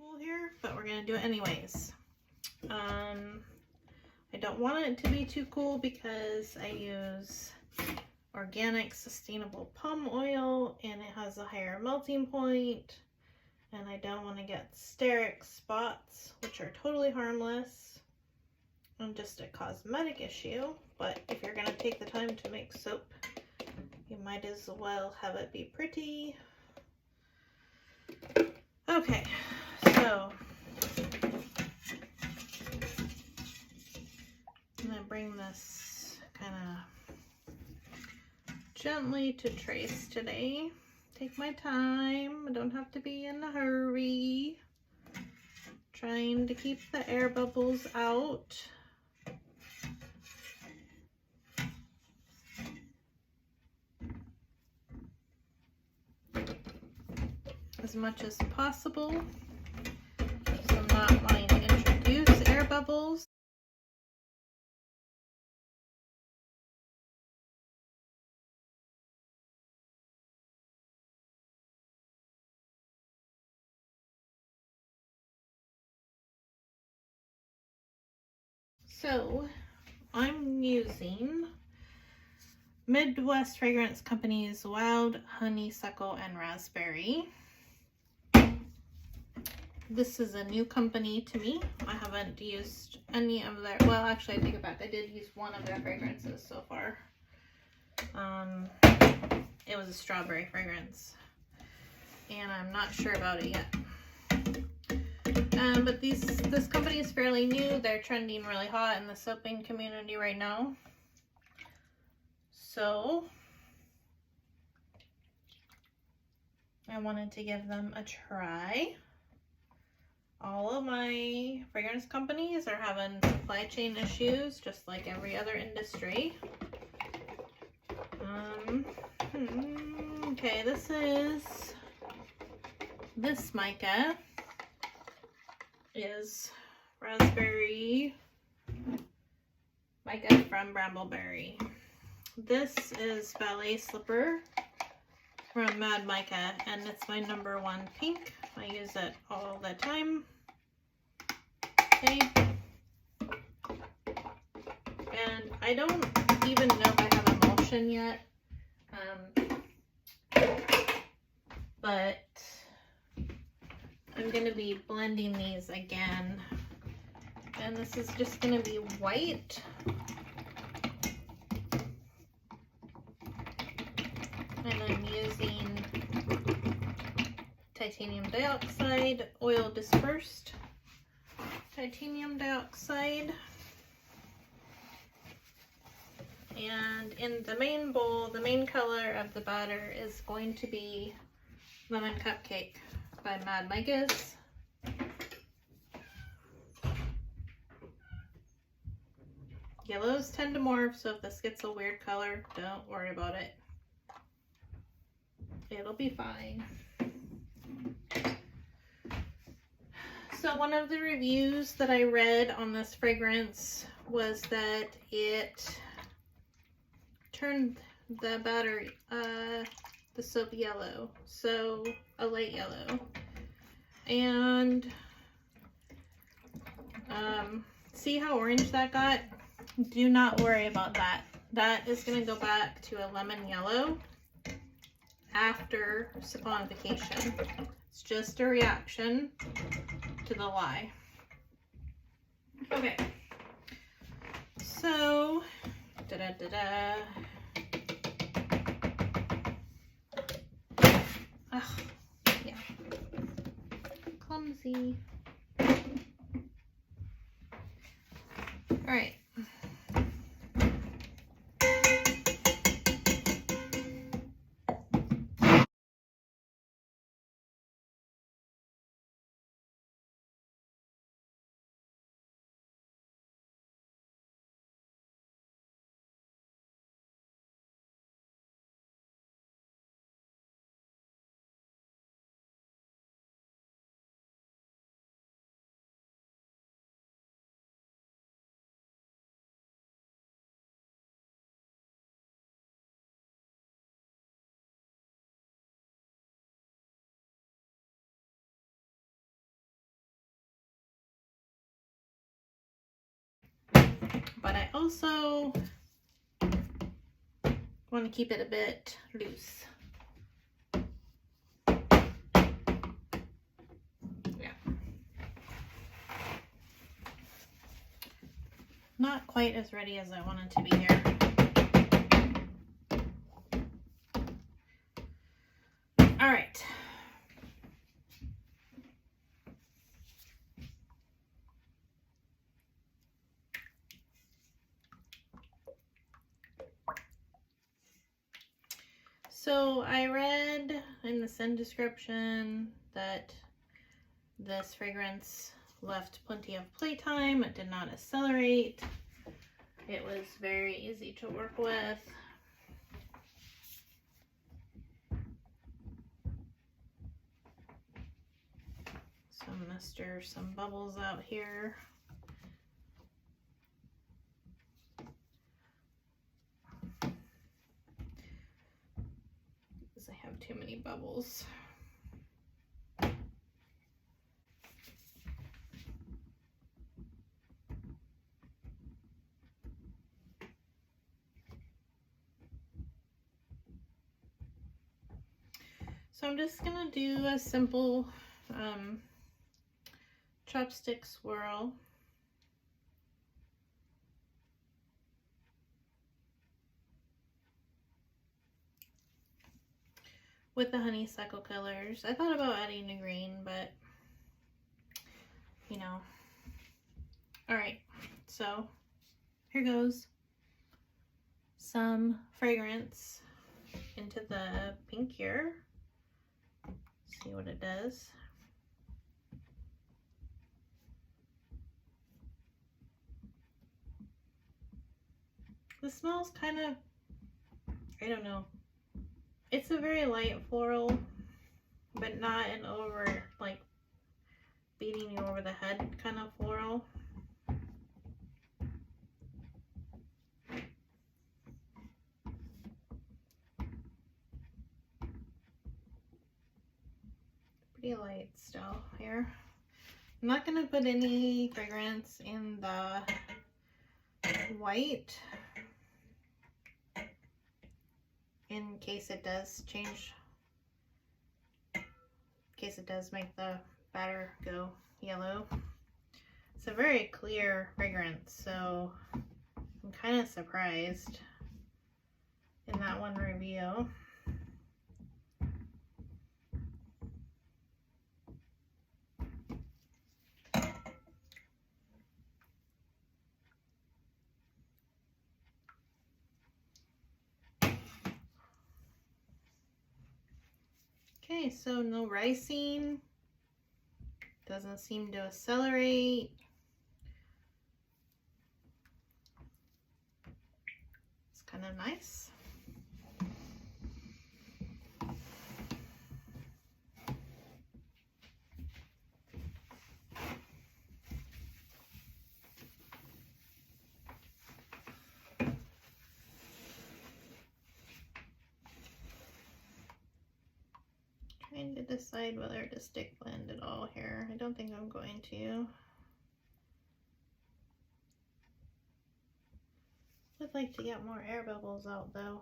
cool here, but we're gonna do it anyways. I don't want it to be too cool because I use organic sustainable palm oil and it has a higher melting point, and I don't want to get steric spots, which are totally harmless and just a cosmetic issue. But if you're going to take the time to make soap, you might as well have it be pretty. Okay, so I'm going to bring this kind of gently to trace today. Take my time. I don't have to be in a hurry. Trying to keep the air bubbles out. As much as possible. So I'm not wanting to introduce air bubbles. So I'm using Midwest Fragrance Company's Wild Honeysuckle and Raspberry. This is a new company to me. I haven't used any of their, well, actually I take it back. I did use one of their fragrances so far. It was a strawberry fragrance and I'm not sure about it yet. But this company is fairly new. They're trending really hot in the soaping community right now. So I wanted to give them a try. All of my fragrance companies are having supply chain issues, just like every other industry. Okay, this mica is raspberry mica from Brambleberry. This is Ballet Slipper from Mad Mica, and it's my #1 pink. I use it all the time. Okay. And I don't even know if I have emulsion yet. But I'm going to be blending these again. And this is just going to be white. And I'm using titanium dioxide, oil dispersed titanium dioxide. And in the main bowl, the main color of the batter is going to be Lemon Cupcake by Mad Micas. Yellows tend to morph, so if this gets a weird color, don't worry about it. It'll be fine. So one of the reviews that I read on this fragrance was that it turned the batter, the soap yellow, so a light yellow. And see how orange that got? Do not worry about that. That is going to go back to a lemon yellow after saponification. It's just a reaction to the lye. Okay, so ugh, yeah, clumsy. All right. but I also want to keep it a bit loose. Yeah. Not quite as ready as I wanted to be here. All right. So I read in the scent description that this fragrance left plenty of playtime. It did not accelerate. It was very easy to work with. So I'm gonna stir some bubbles out here. Because I have too many bubbles. So I'm just gonna do a simple chopstick swirl. With the honeysuckle colors. I thought about adding a green, but you know. Alright, so here goes some fragrance into the pink here. See what it does. The smells kind of, I don't know. It's a very light floral, but not an over, like, beating you over the head kind of floral. Pretty light still here. I'm not going to put any fragrance in the white in case it does change, in case it does make the batter go yellow. It's a very clear fragrance, so I'm kind of surprised in that one review. Okay, so no ricing, doesn't seem to accelerate. It's kind of nice. Trying to decide whether to stick blend it all here. I don't think I'm going to. I'd like to get more air bubbles out though.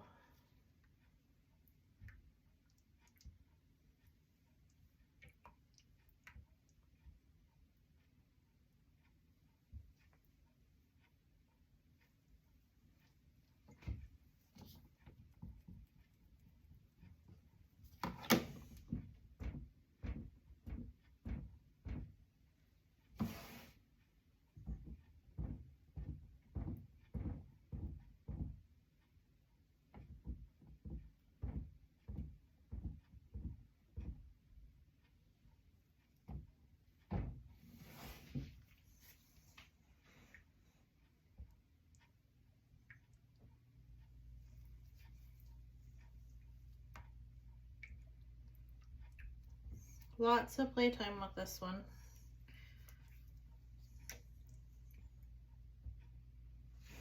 Lots of playtime with this one.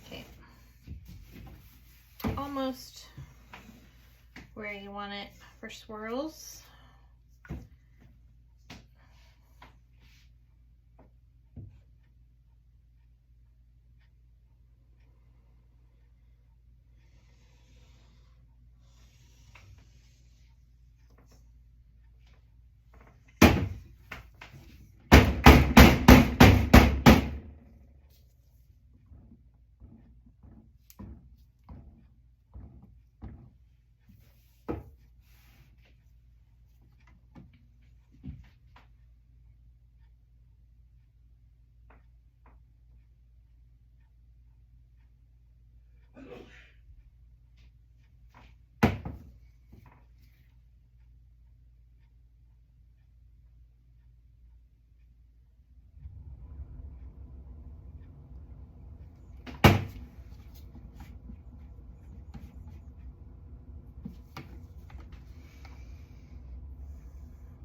Okay. Almost where you want it for swirls.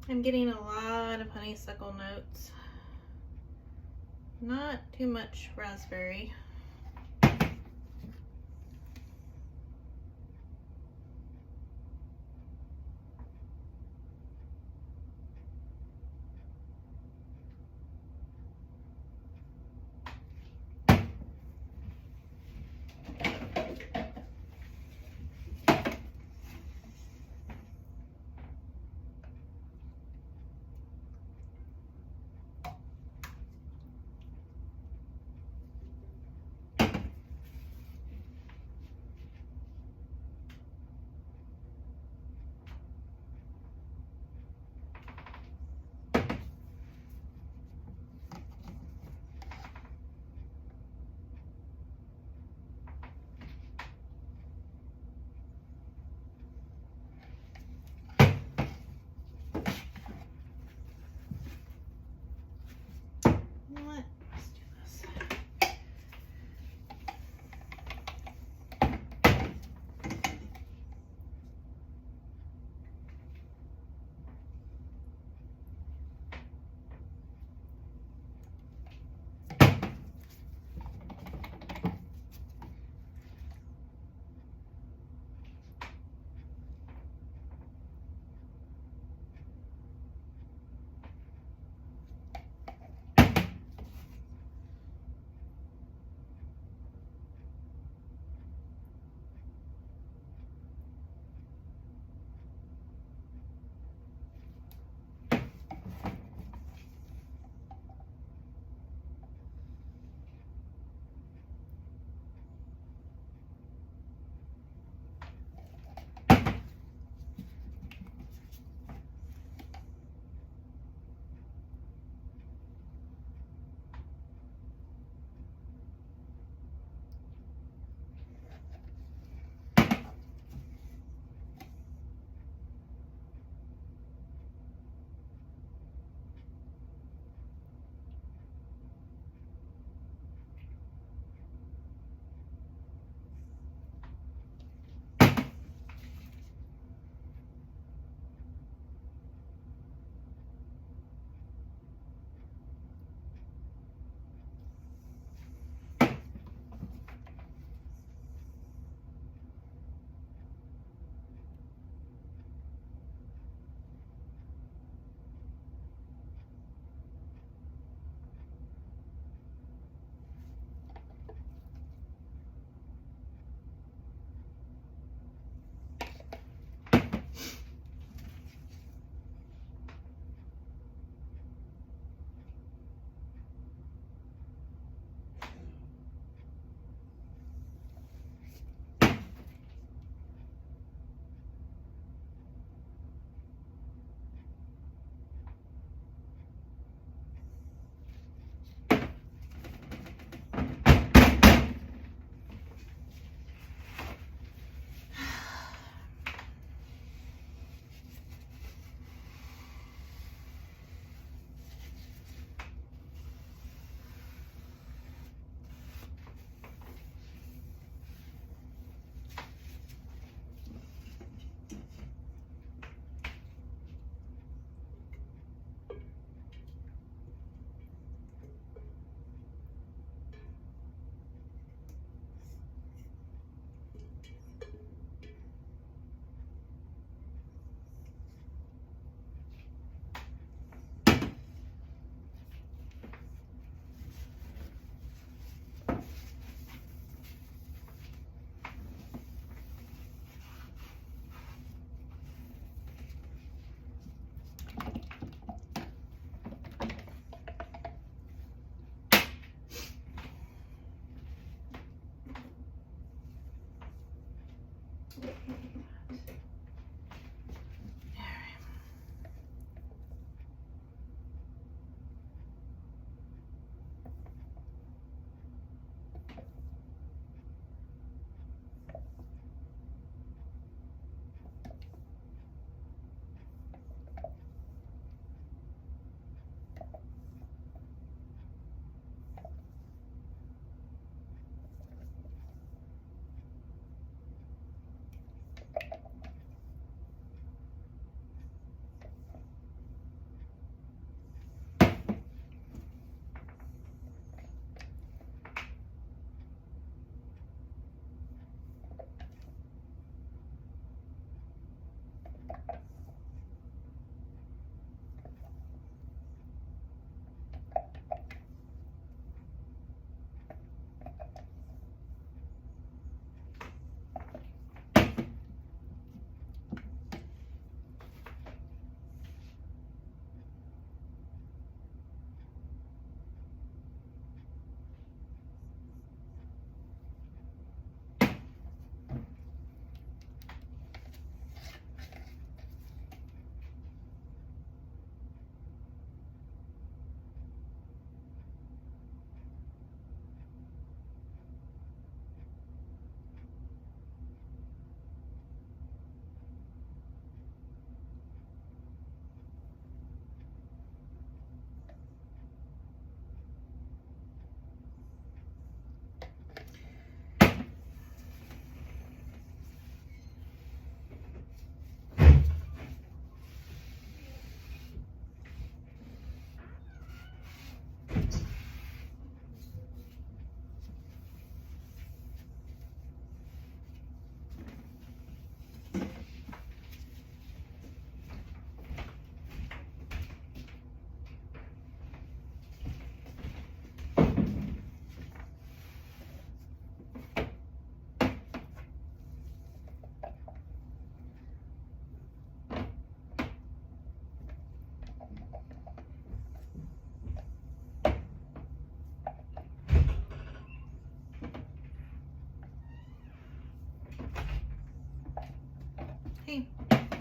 I'm getting a lot of honeysuckle notes. Not too much raspberry.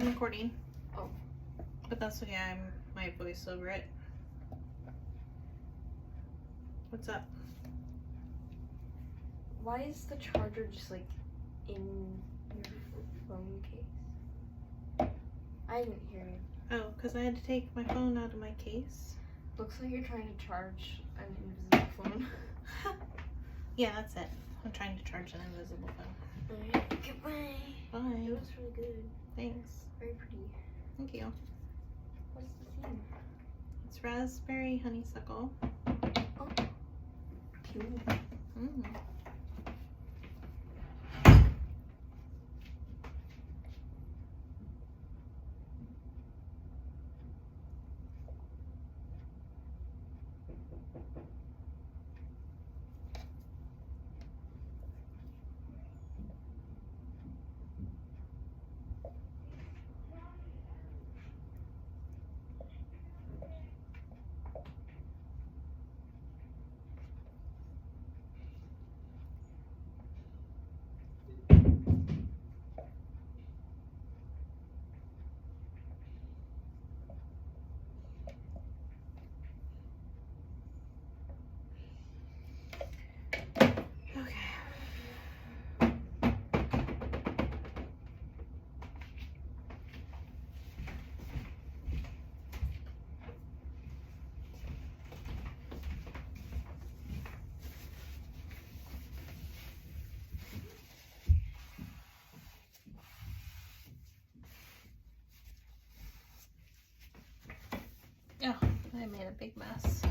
I'm recording. Oh. But that's okay, I might voice over it. What's up? Why is the charger just like in your phone case? I didn't hear you. Oh, because I had to take my phone out of my case. Looks like you're trying to charge an invisible phone. Yeah, that's it. I'm trying to charge an invisible phone. Alright, goodbye. Bye. It was really good. Thanks. Very pretty. Thank you. What's the theme? It's raspberry honeysuckle. Oh. Cute. Mm. Oh, I made a big mess.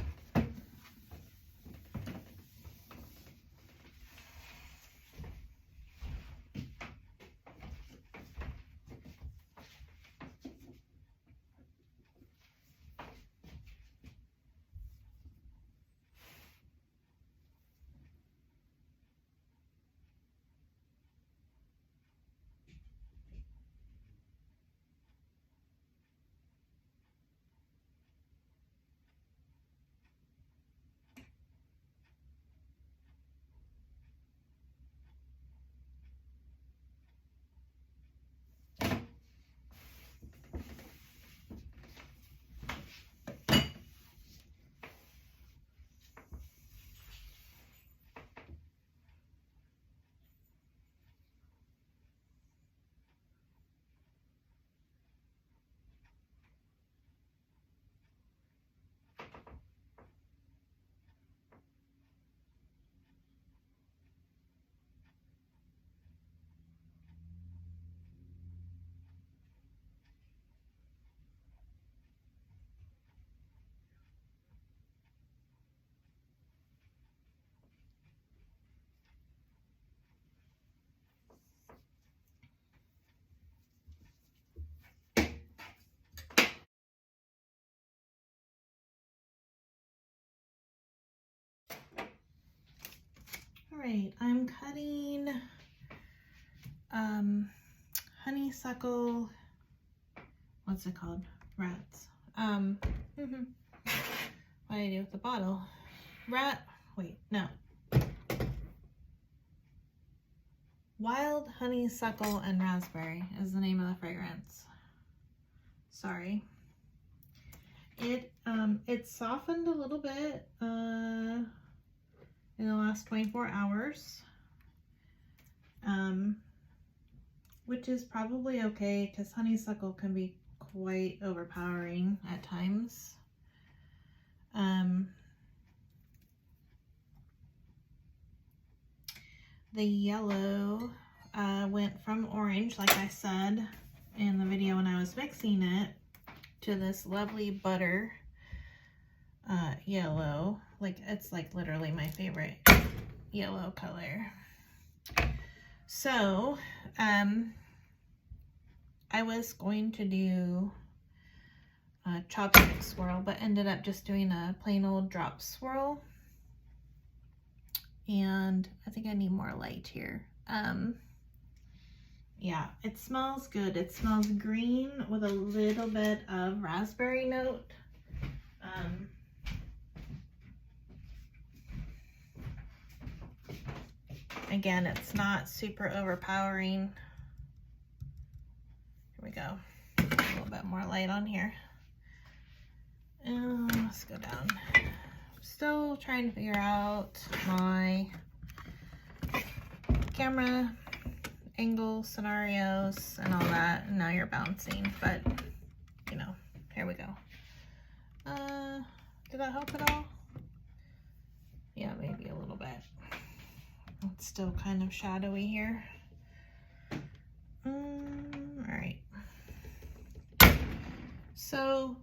Alright, I'm cutting honeysuckle, what's it called? Rats. What did I do with the bottle? Wild honeysuckle and raspberry is the name of the fragrance. Sorry. It softened a little bit in the last 24 hours. Which is probably okay because honeysuckle can be quite overpowering at times. The yellow went from orange, like I said in the video when I was mixing it, to this lovely butter yellow. Like, it's like literally my favorite yellow color. So, I was going to do a chopstick swirl, but ended up just doing a plain old drop swirl. And I think I need more light here. Yeah, it smells good. It smells green with a little bit of raspberry note. Again, it's not super overpowering. Here we go. more light on here. Let's go down. Still trying to figure out my camera angle scenarios and all that. And now you're bouncing, but you know, here we go. Did that help at all? Yeah, maybe a little bit. It's still kind of shadowy here. All right. So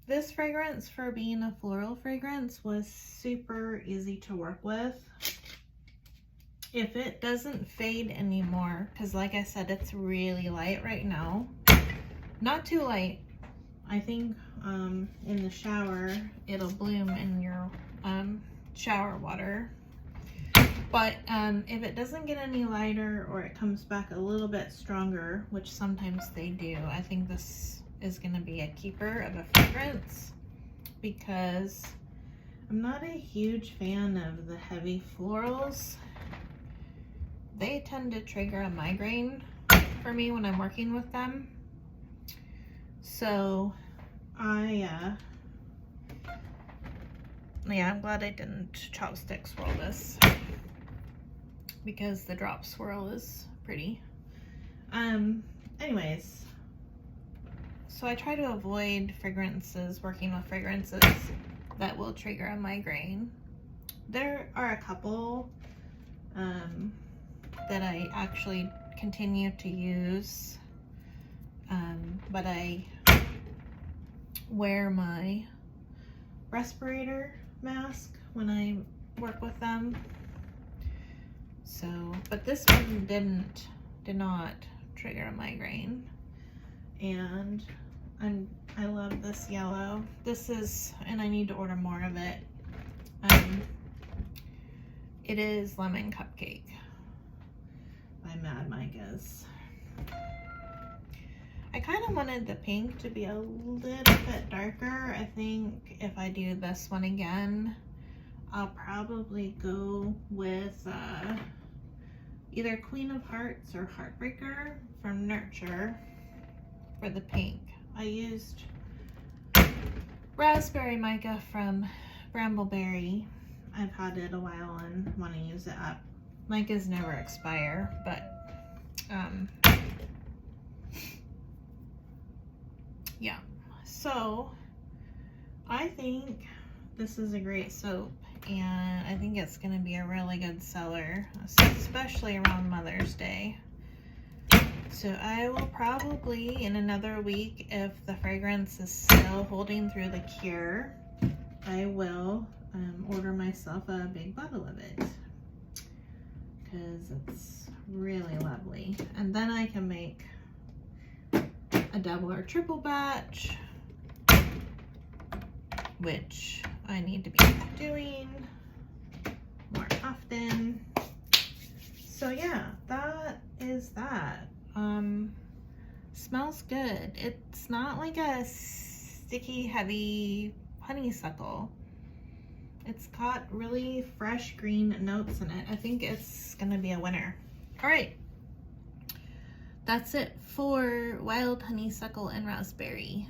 this fragrance, for being a floral fragrance, was super easy to work with. If it doesn't fade anymore, because like I said, it's really light right now. Not too light. I think in the shower, it'll bloom in your shower water. But if it doesn't get any lighter or it comes back a little bit stronger, which sometimes they do, I think this is going to be a keeper of a fragrance, because I'm not a huge fan of the heavy florals. They tend to trigger a migraine for me when I'm working with them. So yeah, I'm glad I didn't chopstick swirl this, because the drop swirl is pretty. Anyways, so I try to avoid fragrances, working with fragrances that will trigger a migraine. There are a couple that I actually continue to use, but I wear my respirator mask when I work with them. So, but this one did not trigger a migraine, and I love this yellow. This is, and I need to order more of it. It is Lemon Cupcake by Mad Micah's. I kind of wanted the pink to be a little bit darker. I think if I do this one again, I'll probably go with either Queen of Hearts or Heartbreaker from Nurture for the pink. I used Raspberry Mica from Brambleberry. I've had it a while and want to use it up. Micas never expire, but yeah. So I think this is a great soap, and I think it's going to be a really good seller, especially around Mother's Day. So I will probably, in another week, if the fragrance is still holding through the cure, I will order myself a big bottle of it, because it's really lovely. And then I can make a double or triple batch, which I need to be doing more often. So yeah, that is that. Smells good. It's not like a sticky, heavy honeysuckle. It's got really fresh green notes in it. I think it's gonna be a winner. All right, that's it for Wild Honeysuckle and Raspberry.